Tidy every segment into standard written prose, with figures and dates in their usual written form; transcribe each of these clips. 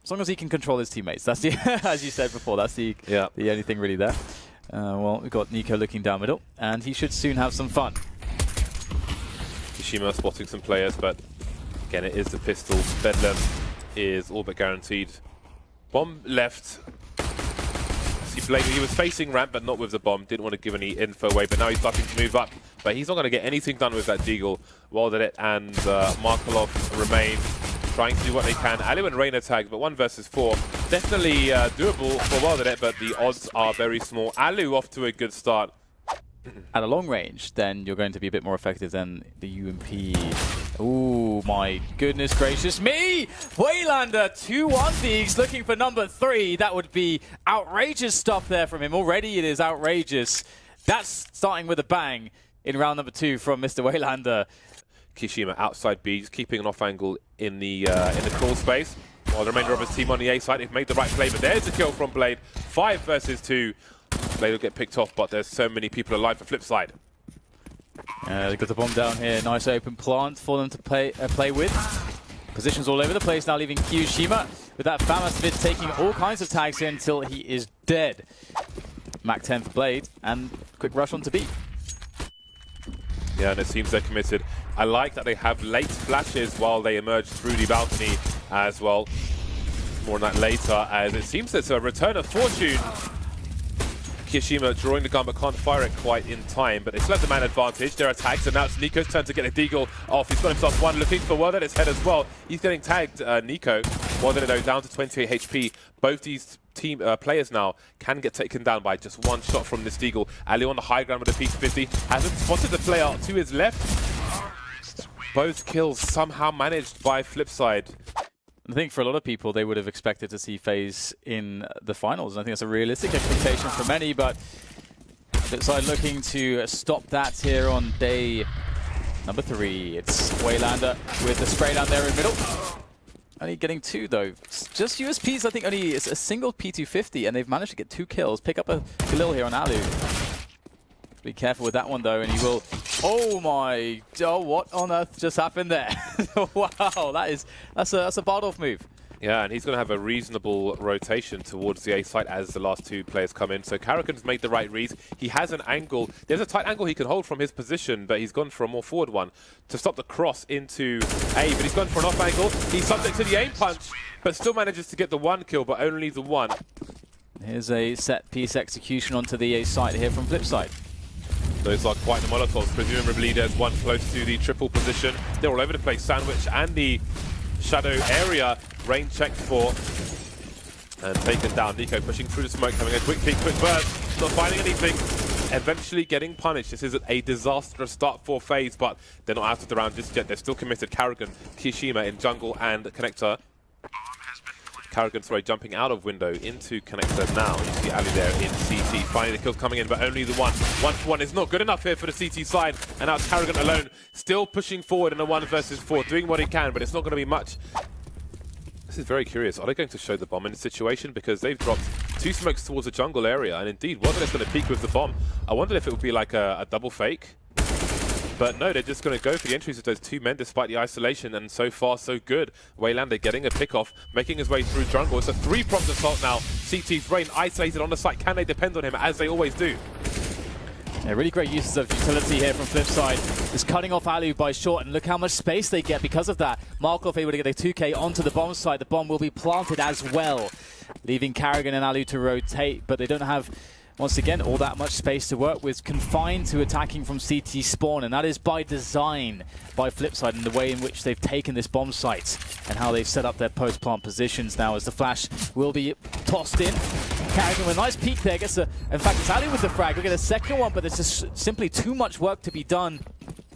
As long as he can control his teammates. That's the, as you said before, that's the only thing really there. Well, we've got Nico looking down middle, and he should soon have some fun. Kishima spotting some players, but again, it is the pistol. Bedlam is all but guaranteed. Bomb left. See, Blade, he was facing ramp, but not with the bomb. Didn't want to give any info away, but now he's starting to move up. But he's not going to get anything done with that Deagle. Waldenet and Markelov remain trying to do what they can. Alu and Reina tagged, but 1 versus 4. Definitely doable for Waldenet, but the odds are very small. Alu off to a good start. At a long range, then you're going to be a bit more effective than the UMP. Ooh, my goodness gracious me! Waylander, 2-1 Thieves looking for number 3. That would be outrageous stuff there from him. Already it is outrageous. That's starting with a bang in round number 2 from Mr. Waylander. Kishima outside B, just keeping an off angle in the crawl space. While the remainder of his team on the A side, they've made the right play, but there's a kill from Blade. 5 versus 2. Blade will get picked off, but there's so many people alive for FlipSid. They've got the bomb down here. Nice open plant for them to play with. Positions all over the place now, leaving Kishima with that FAMAS vid taking all kinds of tags here until he is dead. Mac 10 for Blade, and quick rush onto B. Yeah, and it seems they're committed. I like that they have late flashes while they emerge through the balcony as well. More on that later, as it seems it's a return of fortune. Kishima drawing the gun but can't fire it quite in time, but they still have the man advantage. There are tags, and now it's Nico's turn to get a Deagle off. He's got himself one, looking for Waldenet's head as well. He's getting tagged, Nico. Waldenet though down to 28 HP. Both these team players now can get taken down by just one shot from this Deagle. Ali on the high ground with a piece 50. Hasn't spotted the player to his left. Both kills somehow managed by FlipSid. I think for a lot of people, they would have expected to see FaZe in the finals. And I think that's a realistic expectation for many, but FlipSid looking to stop that here on day number 3. It's Waylander with the spray down there in middle. Only getting 2 though. Just USPs, I think only it's a single P250, and they've managed to get 2 kills. Pick up a Khalil here on Alu. Be careful with that one though, and he will. Oh my! Oh, what on earth just happened there? Wow, that's a Bardolph move. Yeah, and he's going to have a reasonable rotation towards the A site as the last 2 players come in. So Karragan's made the right reads. He has an angle. There's a tight angle he can hold from his position, but he's gone for a more forward one to stop the cross into A. But he's gone for an off angle. He's subject to the aim punch, but still manages to get the 1 kill, but only the 1. Here's a set piece execution onto the A site here from FlipSid. Those are quite the Molotovs. Presumably there's one close to the triple position. They're all over the place. Sandwich and the shadow area. Rain checked for and taken down. Nico pushing through the smoke, having a quick peek, quick burst. Not finding anything. Eventually getting punished. This isn't a disastrous start for FaZe, but they're not out of the round just yet. They're still committed. Karragan, Kishima in jungle and connector. Karragan, sorry, jumping out of window into connector now. You see Ali there in CT. Finally the kills coming in, but only the 1. 1-for-1 is not good enough here for the CT side. And now it's Karragan alone, still pushing forward in a 1 versus 4, doing what he can, but it's not going to be much. This is very curious. Are they going to show the bomb in this situation? Because they've dropped 2 smokes towards the jungle area, and indeed, Waldenet's going to peek with the bomb. I wondered if it would be like a double fake. But no, they're just going to go for the entries of those 2 men despite the isolation, and so far so good. Waylander getting a pick-off, making his way through jungle. It's a 3-pronged assault now. CT's Rain isolated on the site. Can they depend on him, as they always do? Yeah, really great uses of utility here from FlipSid. Just cutting off Alu by short, and look how much space they get because of that. Markov able to get a 2K onto the bomb site. The bomb will be planted as well, leaving Karragan and Alu to rotate, but they don't have, once again, all that much space to work with, confined to attacking from CT spawn, and that is by design by FlipSid in the way in which they've taken this bomb site and how they've set up their post-plant positions now as the flash will be tossed in. Karragan with a nice peek there, gets a, in fact it's Ali with the frag, we'll get a second one, but there's just simply too much work to be done.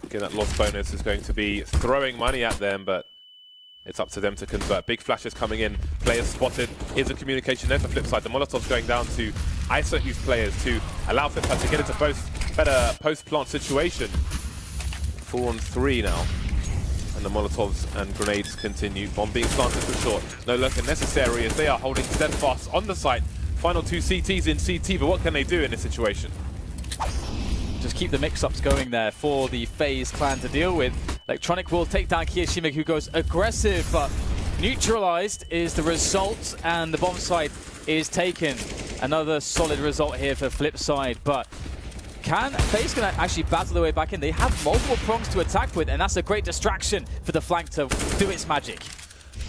Again, that loss bonus is going to be throwing money at them, but it's up to them to convert. Big flashes coming in, players spotted. Here's a communication there for FlipSid. The Molotov's going down to isolate these players to allow FlipSid to get into better post-plant situation. 4-on-3 now. And the Molotovs and grenades continue. Bomb being planted for short. No lurker necessary as they are holding steadfast on the site. Final 2 CTs in CT, but what can they do in this situation? Just keep the mix-ups going there for the FaZe clan to deal with. Electronic will take down Kishima, who goes aggressive, but neutralized is the result, and the bomb site is taken. Another solid result here for FlipSid, but can FaZe gonna actually battle their way back in? They have multiple prongs to attack with, and that's a great distraction for the flank to do its magic.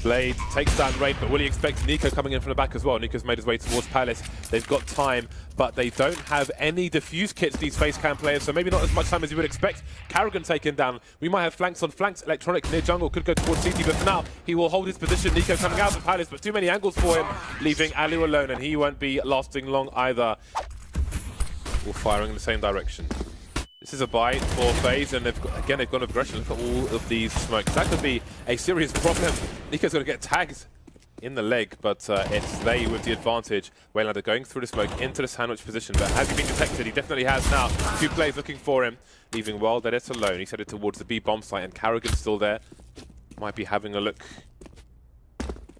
Blade takes down Rain, but will he expect Nico coming in from the back as well? Nico's made his way towards Palace. They've got time, but they don't have any defuse kits, these FaZe Cam players, so maybe not as much time as you would expect. Karrigan taken down. We might have flanks on flanks. Electronic near jungle could go towards CT, but for now, he will hold his position. Nico coming out of Palace, but too many angles for him, leaving Alu alone, and he won't be lasting long either. All firing in the same direction. This is a buy for FaZe, and they've gone aggression. Look at all of these smokes. That could be a serious problem. Nico's going to get tagged in the leg, but it's they with the advantage. Waylander going through the smoke into the sandwich position, but has he been detected? He definitely has now. Two players looking for him, leaving WorldEdit alone. He's headed towards the B bomb site, and Karrigan's still there. Might be having a look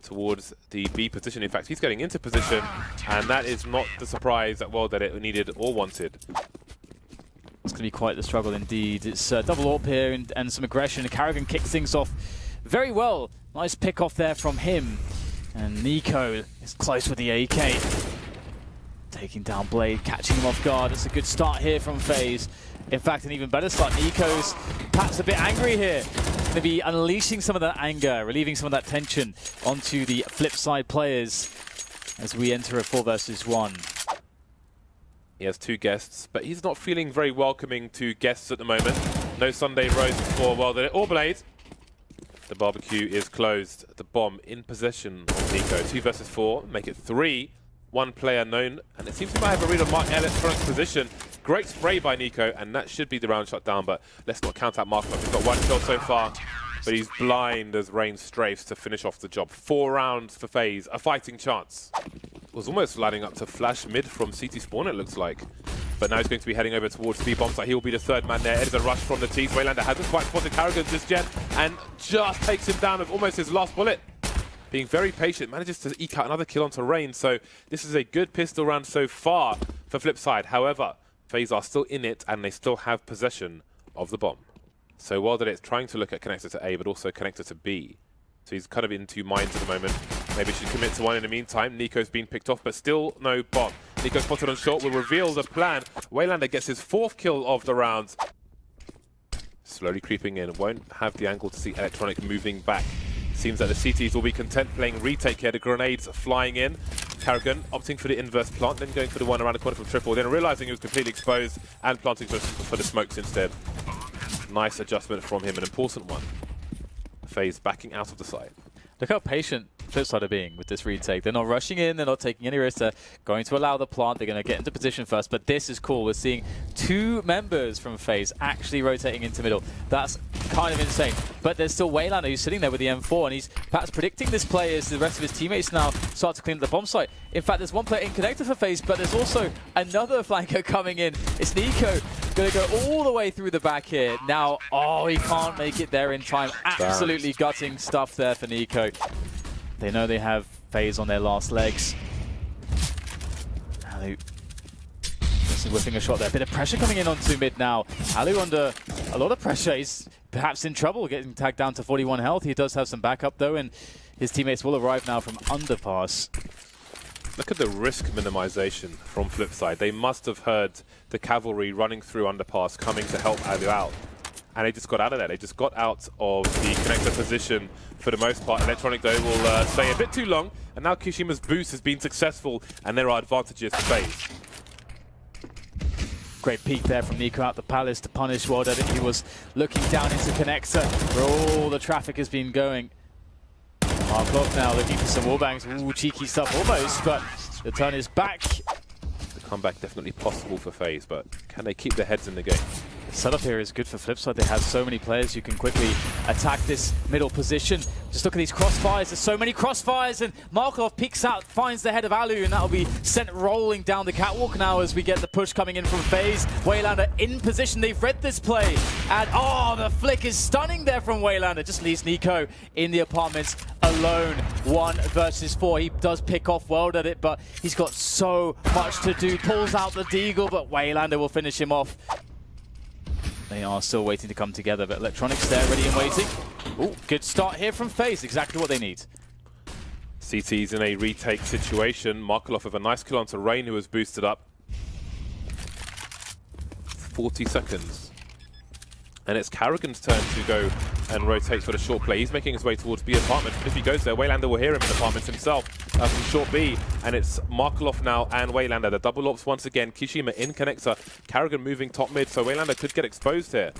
towards the B position. In fact, he's getting into position, and that is not the surprise that WorldEdit needed or wanted. It's going to be quite the struggle indeed. It's double AWP here and some aggression. Karrigan kicks things off very well. Nice pick off there from him. And Nico is close with the AK. Taking down Blade, catching him off guard. It's a good start here from FaZe. In fact, an even better start. Nico's perhaps a bit angry here. Going to be unleashing some of that anger, relieving some of that tension onto the FlipSid players as we enter a 4 versus 1. He has 2 guests, but he's not feeling very welcoming to guests at the moment. No Sunday roast for WorldEdit or Blade. The barbecue is closed. The bomb in possession of Nico. 2 versus 4, make it 3. 1 player known, and it seems he might have a read on Mark Electronic's position. Great spray by Nico, and that should be the round shut down, but let's not count out Mark. He's got 1 kill so far, but he's blind as Rain strafes to finish off the job. 4 rounds for FaZe, a fighting chance. Was almost lining up to flash mid from CT spawn, it looks like. But now he's going to be heading over towards the bomb site. He will be the 3rd man there. It is a rush from the teeth. Waylander hasn't quite spotted Karrigan just yet, and just takes him down with almost his last bullet. Being very patient, manages to eke out another kill onto Rain. So this is a good pistol round so far for FlipSid. However, FaZe are still in it, and they still have possession of the bomb. So WorldEdit's trying to look at connector to A, but also connector to B. So he's kind of in 2 minds at the moment. Maybe should commit to one in the meantime. Nico's been picked off, but still no bomb. Nico spotted on short will reveal the plan. Waylander gets his 4th kill of the round. Slowly creeping in. Won't have the angle to see Electronic moving back. Seems that the CTs will be content playing retake here. The grenades flying in. Karrigan opting for the inverse plant, then going for the one around the corner from triple, then realizing he was completely exposed and planting for the smokes instead. Nice adjustment from him, an important one. FaZe backing out of the side. Look how patient FlipSid are being with this retake. They're not rushing in, they're not taking any risks. They're going to allow the plant. They're going to get into position first, but this is cool. We're seeing 2 members from FaZe actually rotating into middle. That's kind of insane. But there's still Waylander who's sitting there with the M4, and he's perhaps predicting this play as the rest of his teammates now start to clean up the bomb site. In fact, there's 1 player in connector for FaZe, but there's also another flanker coming in. It's Nico. Going to go all the way through the back here. Now, oh, he can't make it there in time. Absolutely gutting stuff there for Nico. They know they have FaZe on their last legs. Alu just whipping a shot there. A bit of pressure coming in onto mid now. Alu under a lot of pressure. He's perhaps in trouble getting tagged down to 41 health. He does have some backup though, and his teammates will arrive now from underpass. Look at the risk minimization from FlipSid. They must have heard the cavalry running through underpass coming to help Alu out. And they just got out of there. They just got out of the connector position for the most part. Electronic, though, will stay a bit too long. And now Kishima's boost has been successful, and there are advantages for FaZe. Great peek there from Nico out the Palace to punish WorldEdit. He was looking down into connector where all the traffic has been going. Mark off now, looking for some wallbangs. Ooh, cheeky stuff almost, but the turn is back. The comeback definitely possible for FaZe, but can they keep their heads in the game? The setup here is good for FlipSid. They have so many players who can quickly attack this middle position. Just look at these crossfires. There's so many crossfires, and Markov peeks out, finds the head of Alu, and that'll be sent rolling down the catwalk now as we get the push coming in from FaZe. Waylander in position. They've read this play, and oh, the flick is stunning there from Waylander. Just leaves Nico in the apartments alone. 1 versus 4. He does pick off WorldEdit, but he's got so much to do. Pulls out the deagle, but Waylander will finish him off. They are still waiting to come together, but Electronic's there, ready and waiting. Ooh, good start here from FaZe, exactly what they need. CT's in a retake situation. Markelov with a nice kill onto Rain, who was boosted up. 40 seconds. And it's Karrigan's turn to go and rotate for the short play. He's making his way towards B apartment. If he goes there, Waylander will hear him in apartments himself from short B. And it's Markelov now and Waylander. The double ops once again. Kishima in connector. Karrigan moving top mid, so Waylander could get exposed here.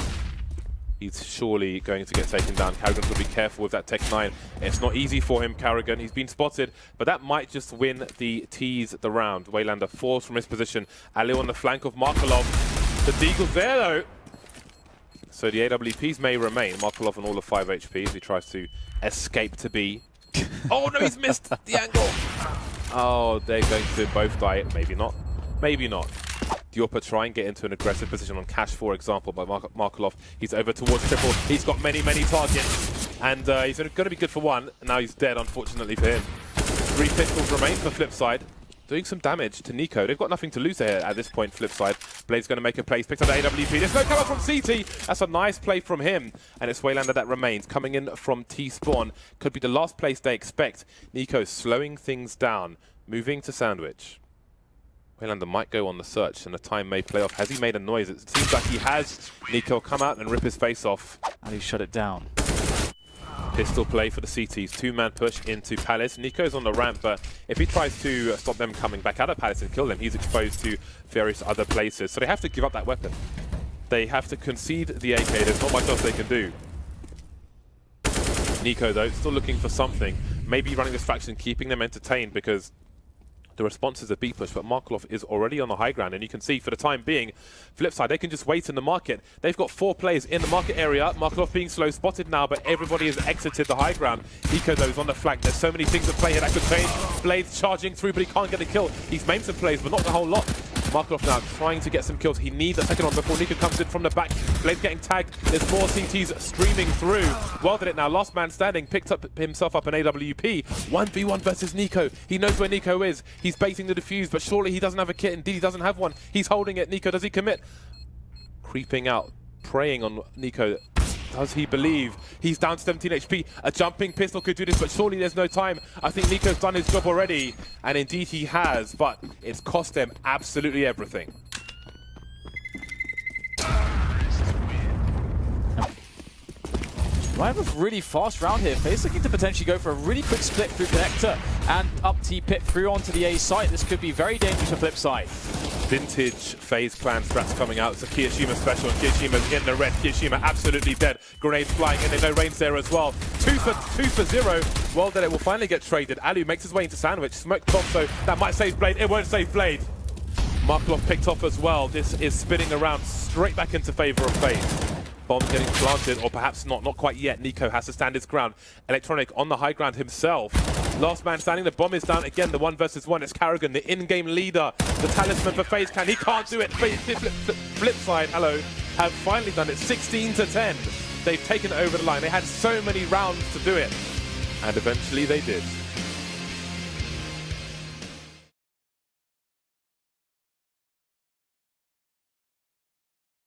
He's surely going to get taken down. Karrigan's got to be careful with that Tech 9. It's not easy for him, Karrigan. He's been spotted, but that might just win the tease the round. Waylander falls from his position. Ali on the flank of Markelov. The Deagle's there, though. So the AWPs may remain. Markelov on all of 5 HP as he tries to escape to B. Oh, no, he's missed the angle. Oh, they're going to both die. Maybe not. Maybe not. Diorpa try and get into an aggressive position on Cash, for example, by Markelov. He's over towards triple. He's got many, many targets. And he's going to be good for one. Now he's dead, unfortunately for him. 3 pistols remain for FlipSid. Doing some damage to Nico. They've got nothing to lose here at this point, FlipSid. Blade's going to make a play. He's picked up the AWP. There's no cover from CT. That's a nice play from him. And it's Waylander that remains. Coming in from T-Spawn. Could be the last place they expect. Nico slowing things down. Moving to Sandwich. Waylander might go on the search and the time may play off. Has he made a noise? It seems like he has. Nico come out and rip his face off. And he shut it down. Pistol play for the CTs. 2-man push into Palace. Nico's on the ramp, but if he tries to stop them coming back out of Palace and kill them, he's exposed to various other places. So they have to give up that weapon. They have to concede the AK. There's not much else they can do. Nico, though, still looking for something. Maybe running this faction, keeping them entertained, because the response is a B push, but Markelov is already on the high ground, and you can see for the time being, FlipSid, they can just wait in the market. They've got 4 players in the market area. Markelov being slow spotted now, but everybody has exited the high ground. Nico, though, is on the flank. There's so many things at play here that could change. Blade's charging through, but he can't get the kill. He's maimed some plays, but not the whole lot. Markelov now trying to get some kills. He needs a second one before Nico comes in from the back. Blade's getting tagged. There's more CTs streaming through. Well did it now. Last man standing picked up himself up an AWP. 1v1 versus Nico. He knows where Nico is. He's baiting the defuse, but surely he doesn't have a kit. Indeed, he doesn't have one. He's holding it. Nico, does he commit? Creeping out, preying on Nico. Does he believe? He's down to 17 HP. A jumping pistol could do this, but surely there's no time. I think Nico's done his job already, and indeed he has, but it's cost them absolutely everything. Might have a really fast round here. FaZe looking to potentially go for a really quick split through connector and up T-Pit through onto the A site. This could be very dangerous for FlipSid. Vintage FaZe clan strats coming out. It's a Kiyashima special, and Kiyashima's in the red. Kiyashima absolutely dead. Grenades flying in, they know Rain's there as well. 2 for 0. Well, then it will finally get traded. Alu makes his way into Sandwich. Smoked off, so that might save Blade. It won't save Blade. Markelov picked off as well. This is spinning around straight back into favor of FaZe. Bomb getting planted, or perhaps not quite yet. Nico has to stand his ground. Electronic on the high ground himself. Last man standing, the bomb is down again, the 1 versus 1. It's Karrigan, the in-game leader, the talisman for FaZe Clan. He can't do it. FlipSid, hello, have finally done it. 16 to 10. They've taken it over the line. They had so many rounds to do it, and eventually they did.